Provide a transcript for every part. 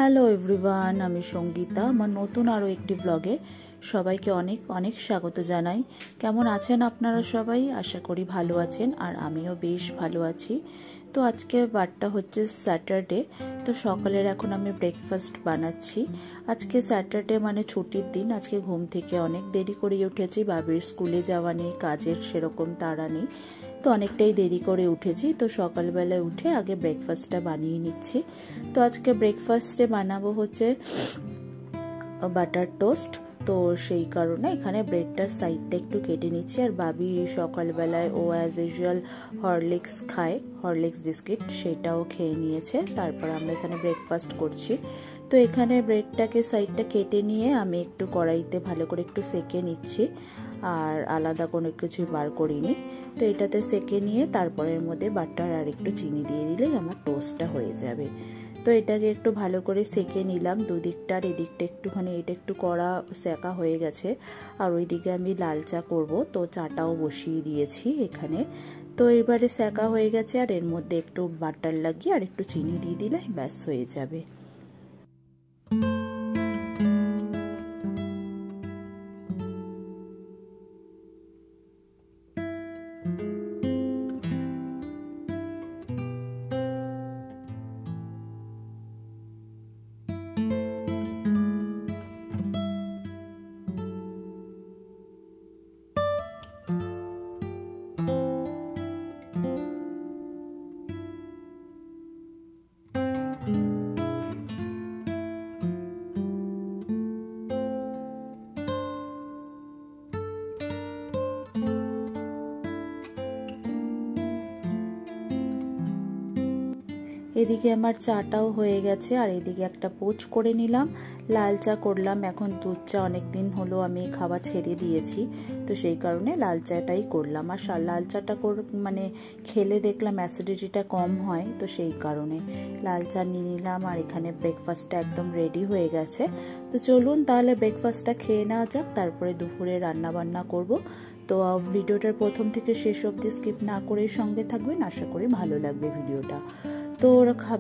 Hello everyone, আমি সঙ্গীতা। আমার নতুন আরও একটি ব্লগে সবাইকে অনেক অনেক স্বাগত জানাই। কেমন আছেন আপনারা সবাই? আশা করি ভালো আছেন, আর আমিও বেশ ভালো আছি। তো আজকে বারটা হচ্ছে স্যাটারডে। তো সকালের এখন আমি ব্রেকফাস্ট বানাচ্ছি। আজকে স্যাটারডে মানে ছুটির দিন। আজকে ঘুম থেকে অনেক দেরি করে উঠেছি, বাবির স্কুলে যাওয়া নেই, কাজের সেরকম তাড়া নেই, তো অনেকটাই দেরি করে উঠেছি। তো সকালবেলায় উঠে আগে ব্রেকফাস্টটা বানিয়ে নিচ্ছি। তো আজকে ব্রেকফাস্টে বানাবো হচ্ছে বাটার টোস্ট। তো সেই কারণে এখানে ব্রেডটার সাইডটা একটু কেটে নিচ্ছি। আর বাবি সকালবেলায় ও অ্যাজ ইউজুয়াল হরলিক্স খায়, হরলিক্স বিস্কিট, সেটাও খেয়ে নিয়েছে। তারপর আমরা এখানে ব্রেকফাস্ট করছি। তো এখানে ব্রেডটাকে সাইডটা কেটে নিয়ে আমি একটু কড়াইতে ভালো করে একটু সেকে নিচ্ছি, আর আলাদা কোনো কিছুই বার করিনি। তো এটাতে সেকে নিয়ে তারপরের মধ্যে বাটার আর একটু চিনি দিয়ে দিলেই আমার টোস্টটা হয়ে যাবে। তো এটাকে একটু ভালো করে সেকে নিলাম দুদিকটা, আর এদিকটা একটুখানি এটা একটু কড়া সেকা হয়ে গেছে। আর ওইদিকে আমি লাল চা করবো, তো চাটাও বসিয়ে দিয়েছি এখানে। তো এবারে সেকা হয়ে গেছে, আর এর মধ্যে একটু বাটার লাগিয়ে আর একটু চিনি দিয়ে দিলে ব্যাস হয়ে যাবে। এদিকে আমার চাটাও হয়ে গেছে, আর এদিকে একটা পোচ করে নিলাম, লাল চা করলাম। এখন দুধ চা অনেক দিন হলো আমি খাওয়া ছেড়ে দিয়েছি, তো সেই কারণে লাল চাটাই করলাম। আর লাল চাটা মানে খেলে দেখলাম অ্যাসিডিটিটা কম হয়, তো সেই কারণে লাল চা নিয়ে নিলাম। আর এখানে ব্রেকফাস্টটা একদম রেডি হয়ে গেছে। তো চলুন তাহলে ব্রেকফাস্টটা খেয়ে নেওয়া যাক, তারপরে দুপুরে রান্না বান্না করব। তো ভিডিওটার প্রথম থেকে শেষ অবধি স্কিপ না করে সঙ্গে থাকবেন, আশা করি ভালো লাগবে ভিডিওটা। তো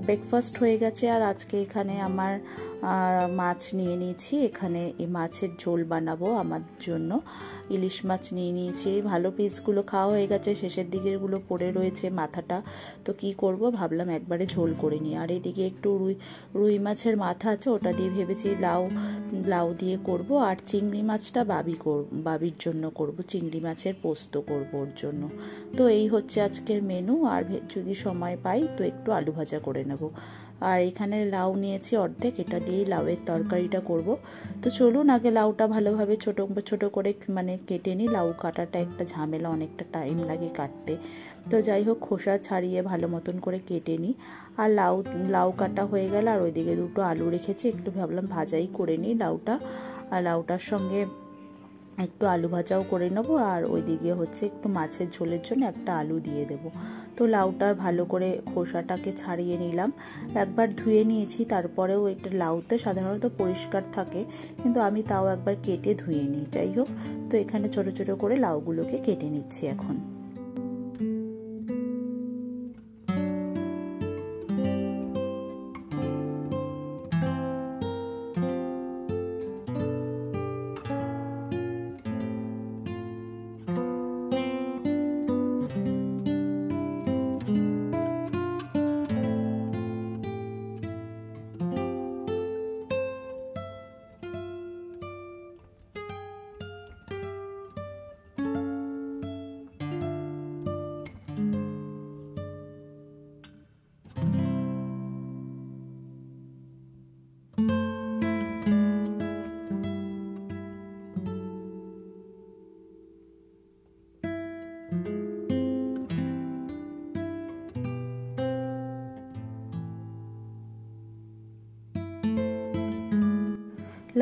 ব্রেকফাস্ট হয়ে গেছে, আর আজকে এখানে আমার মাছ নিয়ে নিয়েছি। এখানে এই মাছের ঝোল বানাবো আমার জন্য। ইলিশ মাছ নিয়ে নিয়েছি, ভালো পিসগুলো খাওয়া হয়ে গেছে, শেষের দিকেরগুলো পড়ে রয়েছে মাথাটা। তো কি করব ভাবলাম একবারে ঝোল করে নিই। আর এদিকে একটু রুই মাছের মাথা আছে, ওটা দিয়ে ভেবেছি লাউ দিয়ে করব। আর চিংড়ি মাছটা বাবির জন্য করব, চিংড়ি মাছের পোস্ত করব ওর জন্য। তো এই হচ্ছে আজকের মেনু। আর যদি সময় পাই তো একটু আলু ভাজা করে নেব। আর এখানে লাউ নিয়েছি অর্ধেক, এটা দিয়েই লাউয়ের তরকারিটা করব। তো চলুন আগে লাউটা ভালোভাবে ছোট ছোট করে মানে কেটে নিই। লাউ কাটাটা একটা ঝামেলা, অনেকটা টাইম লাগে কাটতে। তো যাই হোক, খোসা ছাড়িয়ে ভালো মতন করে কেটে নিই। আর লাউ কাটা হয়ে গেল, আর ওইদিকে দুটো আলু রেখেছি, একটু ভাবলাম ভাজাই করে নিই লাউটা। আর লাউটার সঙ্গে একটু আলু ভাজাও করে নেবো। আর ওইদিকে হচ্ছে একটু মাছের ঝোলের জন্য একটা আলু দিয়ে দেবো। তো লাউটা ভালো করে খোসাটাকে ছাড়িয়ে নিলাম, একবার ধুয়ে নিয়েছি। তারপরেও একটা লাউতে সাধারণত পরিষ্কার থাকে, কিন্তু আমি তাও একবার কেটে ধুয়ে নিই। যাই হোক, তো এখানে ছোট ছোট করে লাউগুলোকে কেটে নিচ্ছি এখন।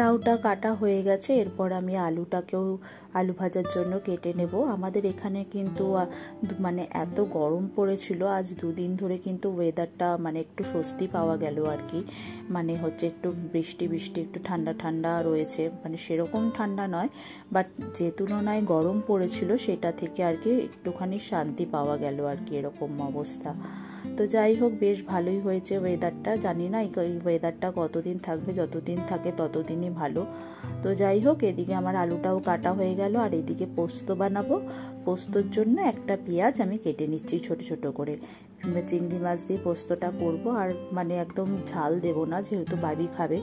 লাউটা কাটা হয়ে গেছে, এরপর আমি আলুটাকেও আলু ভাজার জন্য কেটে নেব। আমাদের এখানে কিন্তু মানে এত গরম পড়েছিল আজ দুদিন ধরে, কিন্তু ওয়েদারটা মানে একটু স্বস্তি পাওয়া গেল আর কি। মানে হচ্ছে একটু বৃষ্টি বৃষ্টি, একটু ঠান্ডা ঠান্ডা রয়েছে, মানে সেরকম ঠান্ডা নয়, বাট যে তুলনায় গরম পড়েছিল সেটা থেকে আর কি একটুখানি শান্তি পাওয়া গেল আর কি, এরকম অবস্থা। তো যাই হোক, বেশ ভালোই হয়েছে ওয়েদারটা। জানি না এই ওয়েদারটা কতদিন থাকবে, যতদিন থাকে ততদিনই ভালো। তো যাই হোক, এদিকে আমার আলুটাও কাটা হয়ে গেল, আর এদিকে পোস্ত বানাবো। পোস্তর জন্য একটা পেঁয়াজ আমি কেটে নিচ্ছি ছোট ছোট করে। চিংড়ি মাছ দিয়ে পোস্তটা করব, আর মানে একদম ঝাল দেব না, যেহেতু বাবি খাবে।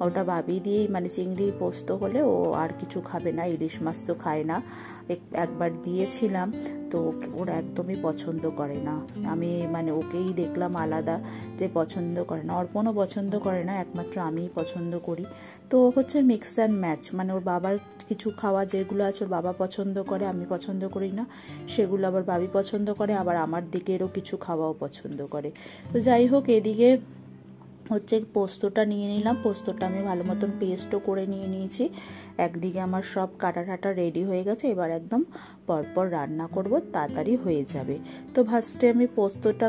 ওটা বাবি দিয়েই, মানে চিংড়ি পোস্ত হলে ও আর কিছু খাবে না, ইলিশ মাছ তো খায় না। একবার দিয়েছিলাম, তো ওরা একদমই পছন্দ করে না। আমি মানে ওকেই দেখলাম আলাদা যে পছন্দ করে না, অর্পণও পছন্দ করে না, একমাত্র আমিই পছন্দ করি। তো হচ্ছে মিক্স অ্যান্ড ম্যাচ, মানে ওর বাবার কিছু খাওয়া যেগুলো আছে ওর বাবা পছন্দ করে, আমি পছন্দ করি না, সেগুলো আবার বাবি পছন্দ করে, আবার আমার দিকেরও কিছু খাওয়াও পছন্দ করে। তো যাই হোক, এদিকে হচ্ছে পোস্তটা নিয়ে নিলাম। পোস্তটা আমি ভালো মতন পেস্টও করে নিয়েছি। একদিকে আমার সব কাটা টাটা রেডি হয়ে গেছে, এবার একদম পরপর রান্না করব, তাড়াতাড়ি হয়ে যাবে। তো ফার্স্টে আমি পোস্তটা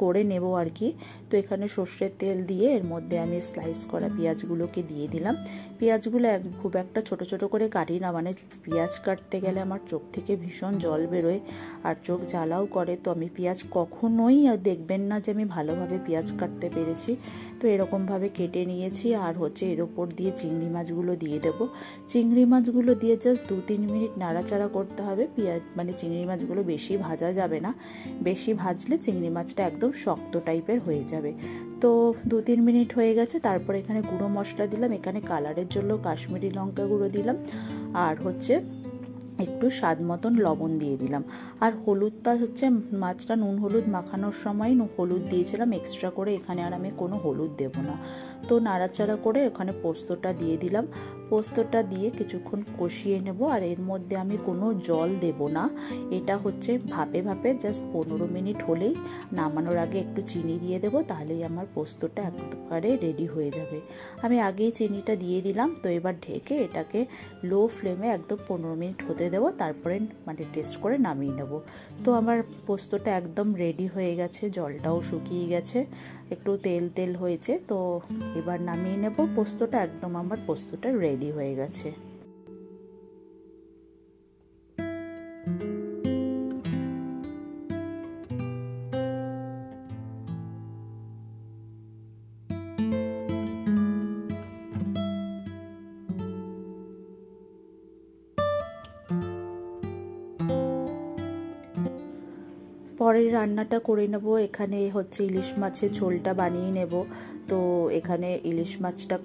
করে নেব আর কি। তো এখানে সর্ষের তেল দিয়ে এর মধ্যে আমি স্লাইস করা পেঁয়াজগুলোকে দিয়ে দিলাম। পেঁয়াজগুলো খুব একটা ছোট ছোট করে কাটি না, মানে পেঁয়াজ কাটতে গেলে আমার চোখ থেকে ভীষণ জল বেরোয় আর চোখ জ্বালাও করে। তো আমি পেঁয়াজ কখনোই দেখবেন না যে আমি ভালোভাবে পেঁয়াজ কাটতে পেরেছি। তো এরকমভাবে কেটে নিয়েছি, আর হচ্ছে এর ওপর দিয়ে চিংড়ি মাছগুলো দিয়ে দেবো। চিংড়ি মাছগুলো দিয়ে জাস্ট 2-3 মিনিট নাড়াচাড়া করতে হবে। মানে চিংড়ি মাছগুলো বেশি ভাজা যাবে না, বেশি ভাজলে চিংড়ি মাছটা একদম শক্ত টাইপের হয়ে যাবে। তো 2-3 মিনিট হয়ে গেছে। তারপর এখানে গুঁড়ো মশলা দিলাম, এখানে কালারের জন্য কাশ্মীরি লঙ্কা গুঁড়ো দিলাম, আর হচ্ছে একটু স্বাদ মতন লবণ দিয়ে দিলাম। আর হলুদটা হচ্ছে মাছটা নুন হলুদ মাখানোর সময় হলুদ দিয়েছিলাম এক্সট্রা করে, এখানে আর আমি কোনো হলুদ দেব না। তো নাড়াচাড়া করে ওখানে পোস্তটা দিয়ে দিলাম। পোস্তটা দিয়ে কিছুক্ষণ কষিয়ে নেব, আর এর মধ্যে আমি কোনো জল দেব না। এটা হচ্ছে ভাপে ভাপে জাস্ট 15 মিনিট হলেই নামানোর আগে একটু চিনি দিয়ে দেবো, তাহলেই আমার পোস্তটা একেবারে রেডি হয়ে যাবে। আমি আগেই চিনিটা দিয়ে দিলাম। তো এবার ঢেকে এটাকে লো ফ্লেমে একদম 15 মিনিট হতে দেবো, তারপরে মানে টেস্ট করে নামিয়ে নেব। তো আমার পোস্তটা একদম রেডি হয়ে গেছে, জলটাও শুকিয়ে গেছে, একটু তেল তেল হয়েছে। তো এবার নামিয়ে নেব পোস্তটা, একদম আমার পোস্তটা রেডি হয়ে গেছে। পরের রান্নাটা করে নেব। এখানে হচ্ছে ইলিশ মাছের ঝোলটা বানিয়ে নেব। তো এখানে ইলিশ মাছটা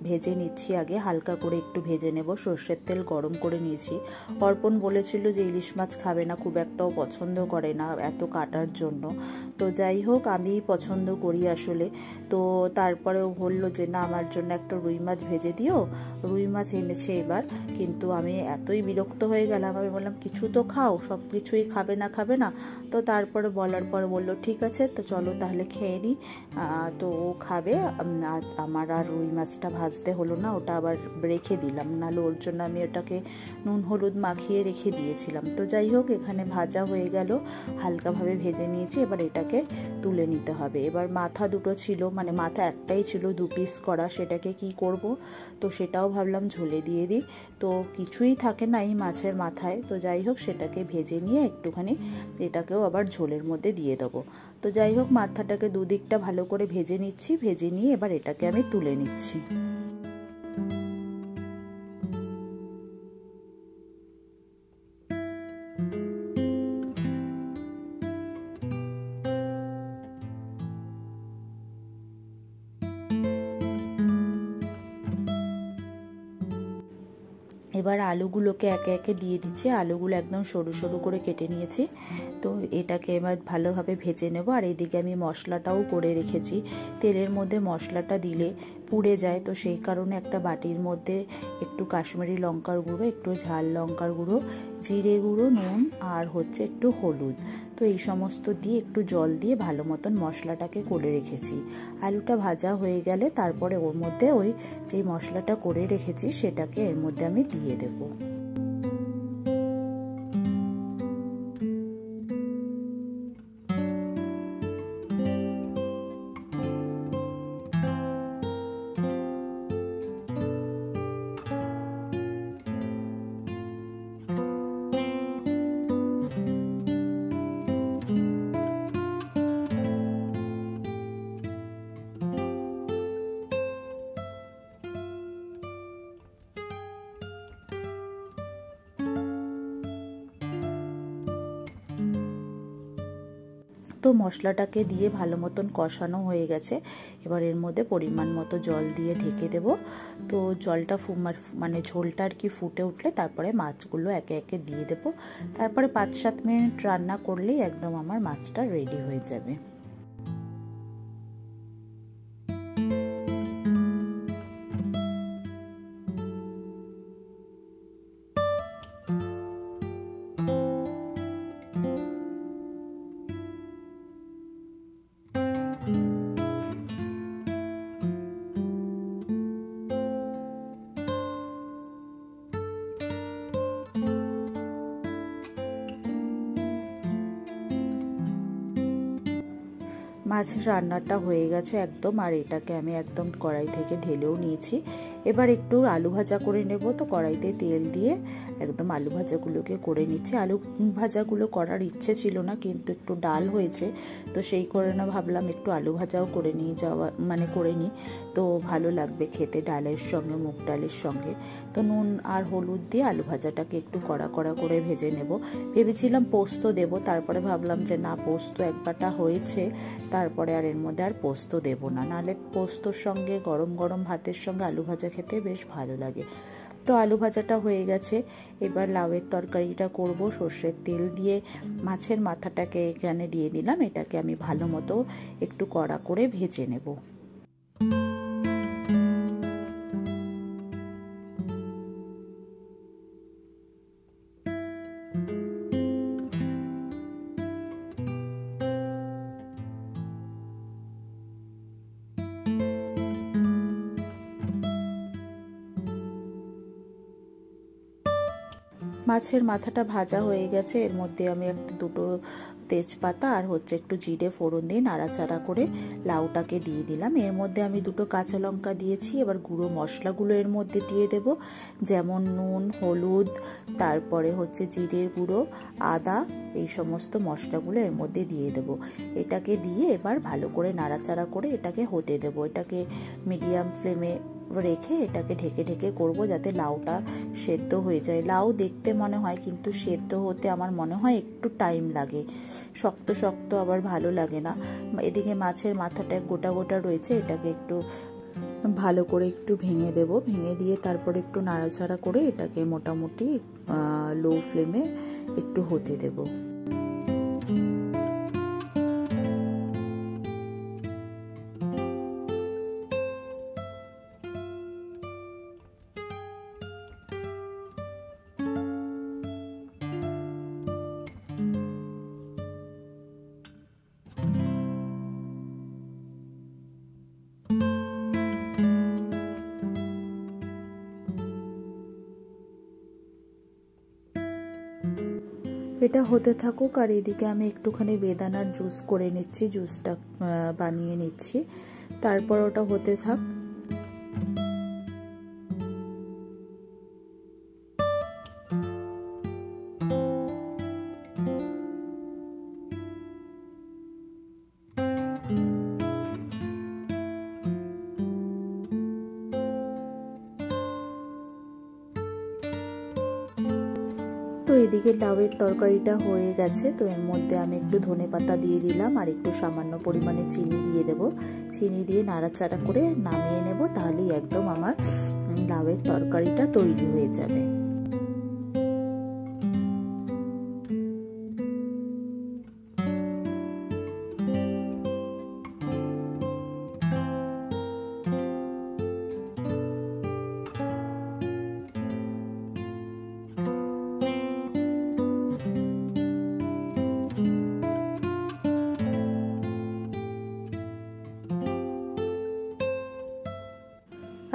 ভেজে নিচ্ছি, আগে হালকা করে একটু ভেজে নেব। সর্ষের তেল গরম করে নিয়েছি। অর্পণ বলেছিল যে ইলিশ মাছ খাবে না, খুব একটাও পছন্দ করে না এত কাটার জন্য। তো যাই হোক, আমি পছন্দ করি আসলে। তো তারপরেও বললো যে না, আমার জন্য একটা রুই মাছ ভেজে দিও। রুই মাছ এনেছে এবার, কিন্তু আমি এতই বিরক্ত হয়ে গেলাম, আমি বললাম কিছু তো খাও, সব কিছুই খাবে না। তো তারপরে বলার পর বললো ঠিক আছে, তো চলো তাহলে খেয়ে নিই। তো ও খাবে। আমার আর রুই মাছটা ভাজতে হলো না, ওটা আবার রেখে দিলাম, নাহলে ওর জন্য আমি ওটাকে নুন হলুদ মাখিয়ে রেখে দিয়েছিলাম। তো যাই হোক, এখানে ভাজা হয়ে গেল, হালকাভাবে ভেজে নিয়েছি। এবার এটাকে তুলে নিতে হবে। এবার মাথা দুটো ছিল, মানে মাথা একটাই ছিল 2 পিস করা, সেটাকে কি করব, তো সেটাও ভাবলাম ঝোলে দিয়ে দিই। তো কিছুই থাকে না এই মাছের মাথায়। তো যাই হোক, সেটাকে ভেজে নিয়ে একটুখানি এটাকেও আবার ঝোলের মধ্যে দিয়ে দেবো। তো যাই হোক, মাথাটাকে দুদিকটা ভালো করে ভেজে নিচ্ছি, ভেজে নিয়ে এবার এটাকে আমি তুলে নিচ্ছি। এবার আলুগুলোকে একে একে দিয়ে দিচ্ছি। আলুগুলো একদম সরু সরু করে কেটে নিয়েছি। তো এটাকে এবার ভালোভাবে ভেজে নেব। আর এইদিকে আমি মশলাটাও করে রেখেছি। তেলের মধ্যে মশলাটা দিলে পুড়ে যায়, তো সেই কারণে একটা বাটির মধ্যে একটু কাশ্মীরি লঙ্কার গুঁড়ো, একটু ঝাল লঙ্কার গুঁড়ো, জিরে গুঁড়ো, নুন, আর হচ্ছে একটু হলুদ, তো এই সমস্ত দিয়ে একটু জল দিয়ে ভালো মতন মশলাটাকে করে রেখেছি। আলুটা ভাজা হয়ে গেলে তারপরে ওর মধ্যে ওই যে মশলাটা করে রেখেছি সেটাকে এর মধ্যে আমি দিয়ে দেবো। তো মশলাটাকে দিয়ে ভালো মতন কষানো হয়ে গেছে। এবার এর মধ্যে পরিমাণ মতো জল দিয়ে ঢেকে দেব। তো জলটা মানে ঝোলটা আর কি ফুটে উঠলে তারপরে মাছগুলো একে একে দিয়ে দেব। তারপরে 5-7 মিনিট রান্না করলেই একদম আমার মাছটা রেডি হয়ে যাবে। মাছের রান্নাটা হয়ে গেছে একদম, আর এটাকে আমি একদম কড়াই থেকে ঢেলেও নিয়েছি। এবার একটু আলু ভাজা করে নেব। তো কড়াইতে তেল দিয়ে একদম আলু ভাজাগুলোকে করে নিচ্ছি। আলু ভাজাগুলো করার ইচ্ছে ছিল না, কিন্তু একটু ডাল হয়েছে, তো সেই কারণে ভাবলাম একটু আলু ভাজাও করে করে নিই, তো ভালো লাগবে খেতে ডালের সঙ্গে, মুগ ডালের সঙ্গে। তো নুন আর হলুদ দিয়ে আলু ভাজাটাকে একটু কড়া কড়া করে ভেজে নেব। ভেবেছিলাম পোস্ত দেব, তারপরে ভাবলাম যে না, পোস্ত একবারটা হয়েছে, তারপরে আর এর মধ্যে আর পোস্ত দেব না, নাহলে পোস্তর সঙ্গে গরম গরম ভাতের সঙ্গে আলু ভাজা খেতে বেশ ভালো লাগে। তো আলু ভাজাটা হয়ে গেছে। এবার লাউয়ের তরকারিটা করব। সর্ষের তেল দিয়ে মাছের মাথাটাকে এখানে দিয়ে দিলাম। এটাকে আমি ভালো মতো একটু কড়া করে ভেজে নেব। মাছের মাথাটা ভাজা হয়ে গেছে। এর মধ্যে আমি দুটো তেজপাতা আর একটু জিরে ফোড়ন দিয়ে নাড়াচাড়া করে লাউটাকে দিয়ে দিলাম। এর মধ্যে আমি দুটো কাঁচা লঙ্কা দিয়েছি। এবার গুঁড়ো মশলাগুলো এর মধ্যে দিয়ে দেব, যেমন নুন, হলুদ, তারপরে জিরের গুঁড়ো, আদা, এই সমস্ত মশলাগুলো এর মধ্যে দিয়ে দেব। এটাকে দিয়ে এবার ভালো করে নাড়াচাড়া করে এটাকে হতে দেব। এটাকে মিডিয়াম ফ্লেমে রেখে এটাকে ঢেকে ঢেকে করব, যাতে লাউটা সেদ্ধ হয়ে যায়। লাউ দেখতে মনে হয়, কিন্তু সেদ্ধ হতে আমার মনে হয় একটু টাইম লাগে, শক্ত শক্ত আবার ভালো লাগে না। এদিকে মাছের মাথাটা গোটা গোটা রয়েছে, এটাকে একটু ভালো করে একটু ভেঙে দেব। ভেঙে দিয়ে তারপরে একটু নাড়াচাড়া করে এটাকে মোটামুটি লো ফ্লেমে একটু হতে দেব। এটা হতে থাকুক, আর এদিকে আমি একটুখানি বেদানার জুস করে নিচ্ছি, জুসটা বানিয়ে নিচ্ছি, তারপর ওটা হতে থাক। তো এদিকে লাউয়ের তরকারিটা হয়ে গেছে। তো এর মধ্যে আমি একটু ধনেপাতা দিয়ে দিলাম, আর একটু সামান্য পরিমাণে চিনি দিয়ে দেব। চিনি দিয়ে নাড়াচাড়া করে নামিয়ে নেব, তাহলেই একদম আমার লাউয়ের তরকারিটা তৈরি হয়ে যাবে।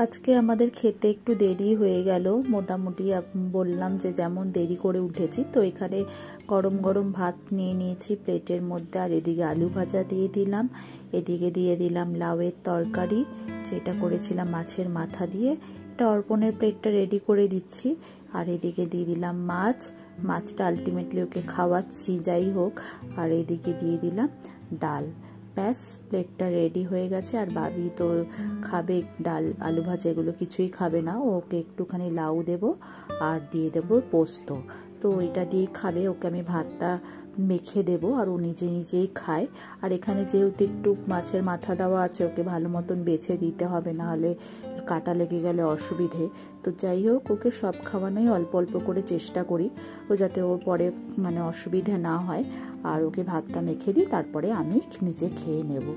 আজকে আমাদের খেতে একটু দেরি হয়ে গেল, মোটামুটি বললাম যে যেমন দেরি করে উঠেছি। তো এখানে গরম গরম ভাত নিয়ে নিয়েছি প্লেটের মধ্যে, আর এদিকে আলু ভাজা দিয়ে দিলাম, এদিকে দিয়ে দিলাম লাউয়ের তরকারি যেটা করেছিলাম মাছের মাথা দিয়ে। এটা অর্পণের প্লেটটা রেডি করে দিচ্ছি, আর এদিকে দিয়ে দিলাম মাছটা আলটিমেটলি ওকে খাওয়াচ্ছি যাই হোক, আর এদিকে দিয়ে দিলাম ডাল। ব্যাস, প্লেটটা রেডি হয়ে গেছে। আর বাবি তো খাবে ডাল আলু ভাজা, এগুলো কিছুই খাবে না, ওকে একটুখানি লাউ দেব আর দিয়ে দেব পোস্ত, তো এটা দিয়েই খাবে। ওকে আমি ভাতটা মেখে দেব আর ও নিজে নিজেই খায়। আর এখানে যেহেতু একটু মাছের মাথা দেওয়া আছে, ওকে ভালো মতন বেছে দিতে হবে, না হলে কাটা লেগে গেলে অসুবিধে। তো যাই হোক, ওকে সব খাওয়ানোই অল্প অল্প করে চেষ্টা করি, ও যাতে ওর পরে মানে অসুবিধে না হয়। আর ওকে ভাতটা মেখে দিই, তারপরে আমি নিজে খেয়ে নেব।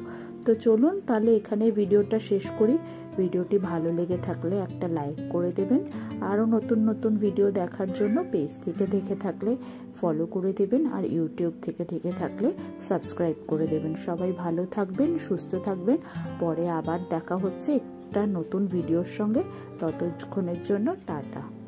তো চলুন তাহলে এখানে ভিডিওটা শেষ করি। ভিডিওটি ভালো লেগে থাকলে একটা লাইক করে দেবেন। আরও নতুন নতুন ভিডিও দেখার জন্য পেজ থেকে দেখে থাকলে ফলো করে দেবেন, আর ইউটিউব থেকে দেখে থাকলে সাবস্ক্রাইব করে দেবেন। সবাই ভালো থাকবেন, সুস্থ থাকবেন। পরে আবার দেখা হচ্ছে একটা নতুন ভিডিওর সঙ্গে। ততক্ষণের জন্য টাটা।